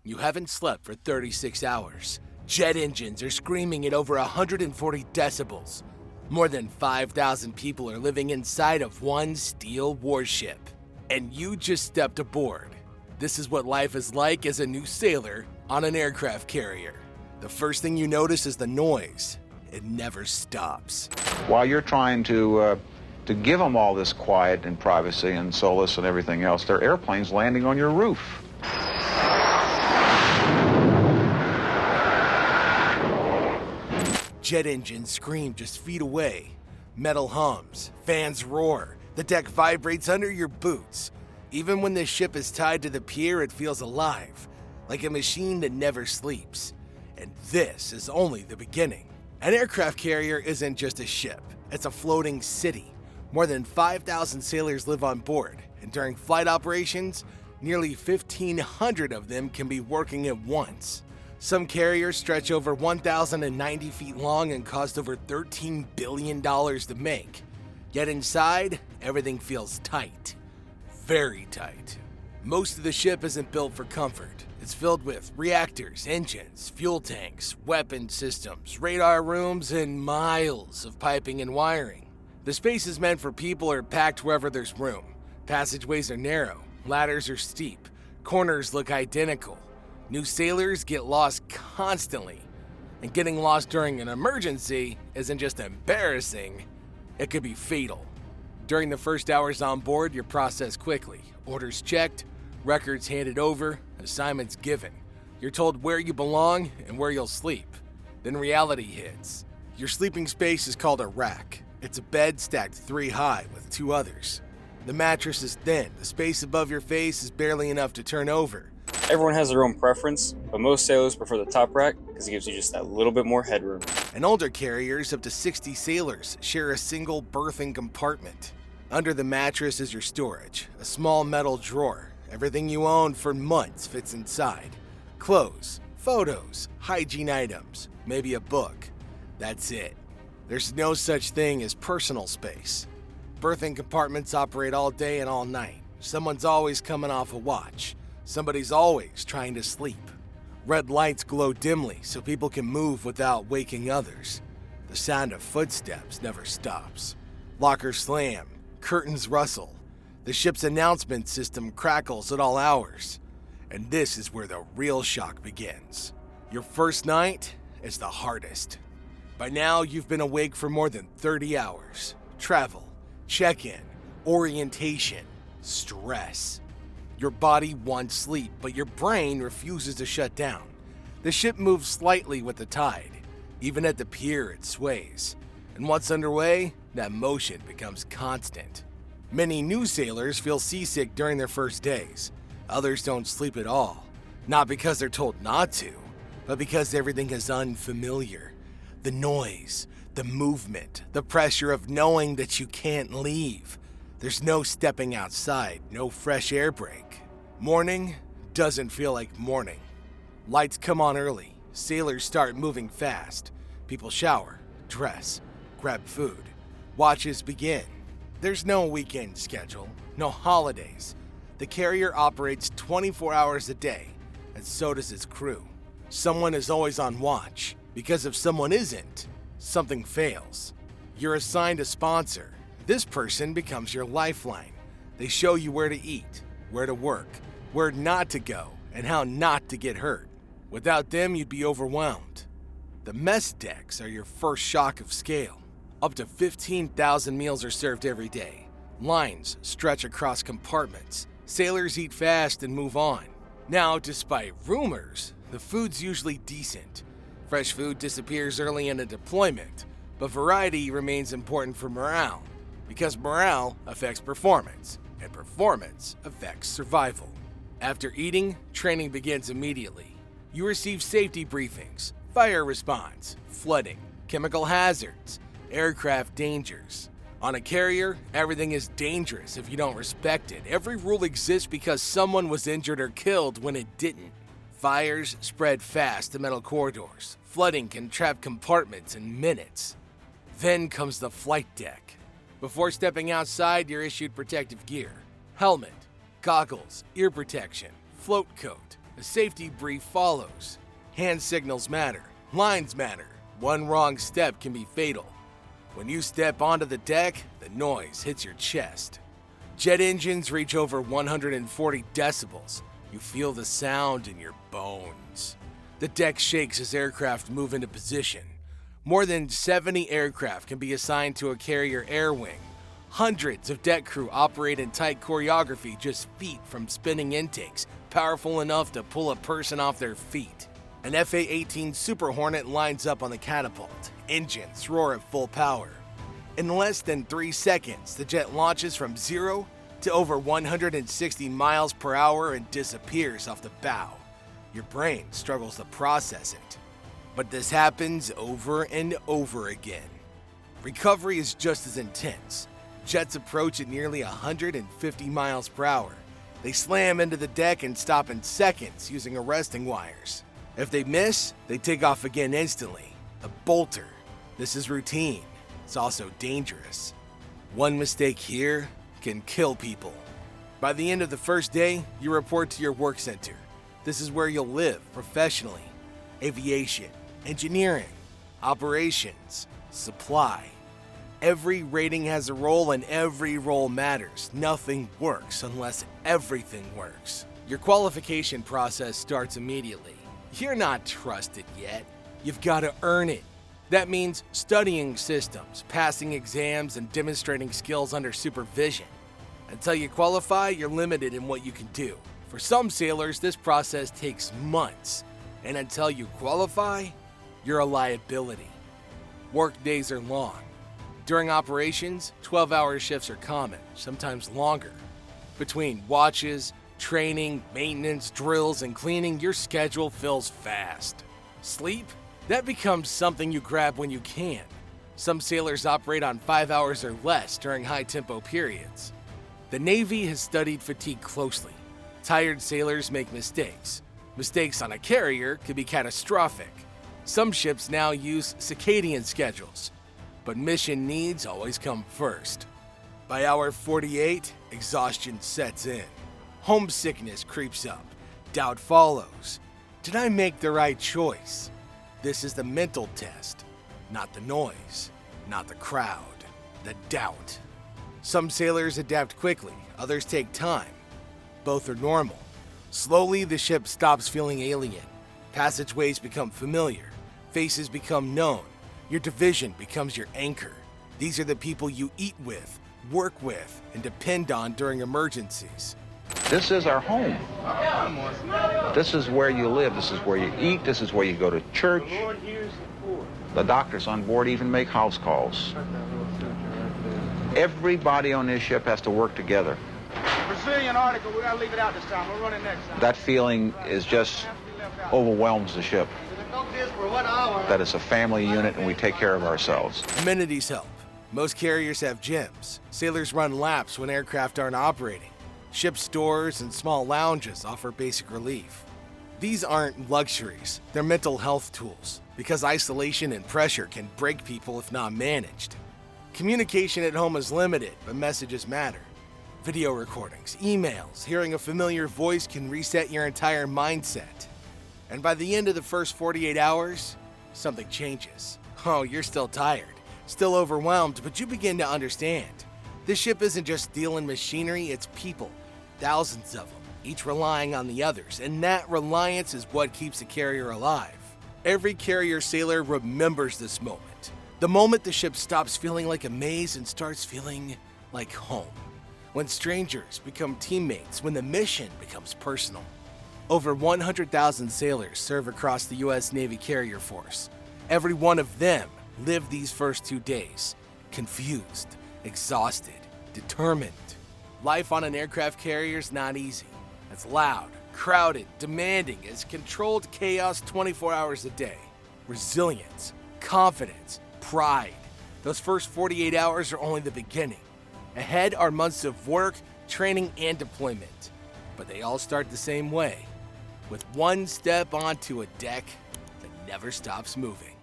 You haven't slept for 36 hours. Jet engines are screaming at over 140 decibels. More than 5,000 people are living inside of one steel warship. And you just stepped aboard. This is what life is like as a new sailor on an aircraft carrier. The first thing you notice is the noise. It never stops. While you're trying to give them all this quiet and privacy and solace and everything else, there are airplanes landing on your roof. Jet engines scream just feet away. Metal hums, fans roar, the deck vibrates under your boots. Even when the ship is tied to the pier, it feels alive, like a machine that never sleeps. And this is only the beginning. An aircraft carrier isn't just a ship, it's a floating city. More than 5,000 sailors live on board, and during flight operations, nearly 1,500 of them can be working at once. Some carriers stretch over 1,090 feet long and cost over $13 billion to make. Yet inside, everything feels tight. Very tight. Most of the ship isn't built for comfort. It's filled with reactors, engines, fuel tanks, weapon systems, radar rooms, and miles of piping and wiring. The spaces meant for people are packed wherever there's room. Passageways are narrow, ladders are steep, corners look identical. New sailors get lost constantly, and getting lost during an emergency isn't just embarrassing, it could be fatal. During the first hours on board, you're processed quickly. Orders checked, records handed over, assignments given. You're told where you belong and where you'll sleep. Then reality hits. Your sleeping space is called a rack. It's a bed stacked 3 high with 2 others. The mattress is thin, the space above your face is barely enough to turn over. Everyone has their own preference, but most sailors prefer the top rack because it gives you just that little bit more headroom. And older carriers, up to 60 sailors, share a single berthing compartment. Under the mattress is your storage, a small metal drawer. Everything you own for months fits inside. Clothes, photos, hygiene items, maybe a book. That's it. There's no such thing as personal space. Berthing compartments operate all day and all night. Someone's always coming off a watch. Somebody's always trying to sleep. Red lights glow dimly so people can move without waking others. The sound of footsteps never stops. Lockers slam, curtains rustle. The ship's announcement system crackles at all hours. And this is where the real shock begins. Your first night is the hardest. By now, you've been awake for more than 30 hours. Travel, check-in, orientation, stress. Your body wants sleep, but your brain refuses to shut down. The ship moves slightly with the tide. Even at the pier, it sways. And once underway, that motion becomes constant. Many new sailors feel seasick during their first days. Others don't sleep at all. Not because they're told not to, but because everything is unfamiliar. The noise, the movement, the pressure of knowing that you can't leave. There's no stepping outside, no fresh air break. Morning doesn't feel like morning. Lights come on early. Sailors start moving fast. People shower, dress, grab food. Watches begin. There's no weekend schedule, no holidays. The carrier operates 24 hours a day, and so does its crew. Someone is always on watch, because if someone isn't, something fails. You're assigned a sponsor. This person becomes your lifeline. They show you where to eat, where to work, where not to go, and how not to get hurt. Without them, you'd be overwhelmed. The mess decks are your first shock of scale. Up to 15,000 meals are served every day. Lines stretch across compartments. Sailors eat fast and move on. Now, despite rumors, the food's usually decent. Fresh food disappears early in a deployment, but variety remains important for morale, because morale affects performance, and performance affects survival. After eating, training begins immediately. You receive safety briefings, fire response, flooding, chemical hazards, aircraft dangers. On a carrier, everything is dangerous if you don't respect it. Every rule exists because someone was injured or killed when it didn't. Fires spread fast to metal corridors. Flooding can trap compartments in minutes. Then comes the flight deck. Before stepping outside, you're issued protective gear. Helmet, goggles, ear protection, float coat, A safety brief follows. Hand signals matter. Lines matter. One wrong step can be fatal. When you step onto the deck, the noise hits your chest. Jet engines reach over 140 decibels. You feel the sound in your bones. The deck shakes as aircraft move into position. More than 70 aircraft can be assigned to a carrier air wing. Hundreds of deck crew operate in tight choreography just feet from spinning intakes, powerful enough to pull a person off their feet. An FA-18 Super Hornet lines up on the catapult. Engines roar at full power. In less than 3 seconds, the jet launches from 0 to over 160 miles per hour and disappears off the bow. Your brain struggles to process it. But this happens over and over again. Recovery is just as intense. Jets approach at nearly 150 miles per hour. They slam into the deck and stop in seconds using arresting wires. If they miss, they take off again instantly. A bolter. This is routine. It's also dangerous. One mistake here can kill people. By the end of the first day, you report to your work center. This is where you'll live professionally. Aviation, engineering, operations, supply. Every rating has a role and every role matters. Nothing works unless everything works. Your qualification process starts immediately. You're not trusted yet. You've got to earn it. That means studying systems, passing exams, and demonstrating skills under supervision. Until you qualify, you're limited in what you can do. For some sailors, this process takes months. And until you qualify, you're a liability. Work days are long. During operations, 12-hour shifts are common, sometimes longer. Between watches, training, maintenance, drills, and cleaning, your schedule fills fast. Sleep? That becomes something you grab when you can. Some sailors operate on 5 hours or less during high-tempo periods. The Navy has studied fatigue closely. Tired sailors make mistakes. Mistakes on a carrier could be catastrophic. Some ships now use circadian schedules, but mission needs always come first. By hour 48, exhaustion sets in. Homesickness creeps up. Doubt follows. Did I make the right choice? This is the mental test, not the noise, not the crowd, the doubt. Some sailors adapt quickly, others take time. Both are normal. Slowly, the ship stops feeling alien. Passageways become familiar. Faces become known. Your division becomes your anchor. These are the people you eat with, work with, and depend on during emergencies. This is our home. This is where you live. This is where you eat. This is where you go to church. The doctors on board even make house calls. Everybody on this ship has to work together. Brazilian article, we gotta leave it out this time. We'll run it next time. That feeling is just overwhelms the ship. That it's a family unit and we take care of ourselves. Amenities help. Most carriers have gyms. Sailors run laps when aircraft aren't operating. Ship stores and small lounges offer basic relief. These aren't luxuries, they're mental health tools, because isolation and pressure can break people if not managed. Communication at home is limited, but messages matter. Video recordings, emails, hearing a familiar voice can reset your entire mindset. And by the end of the first 48 hours, something changes. Oh, you're still tired, still overwhelmed, but you begin to understand. This ship isn't just steel and machinery, it's people. Thousands of them, each relying on the others, and that reliance is what keeps a carrier alive. Every carrier sailor remembers this moment. The moment the ship stops feeling like a maze and starts feeling like home. When strangers become teammates, when the mission becomes personal. Over 100,000 sailors serve across the U.S. Navy carrier force. Every one of them lived these first 2 days, confused, exhausted, determined. Life on an aircraft carrier is not easy. It's loud, crowded, demanding. It's controlled chaos 24 hours a day. Resilience, confidence, pride. Those first 48 hours are only the beginning. Ahead are months of work, training, and deployment. But they all start the same way, with one step onto a deck that never stops moving.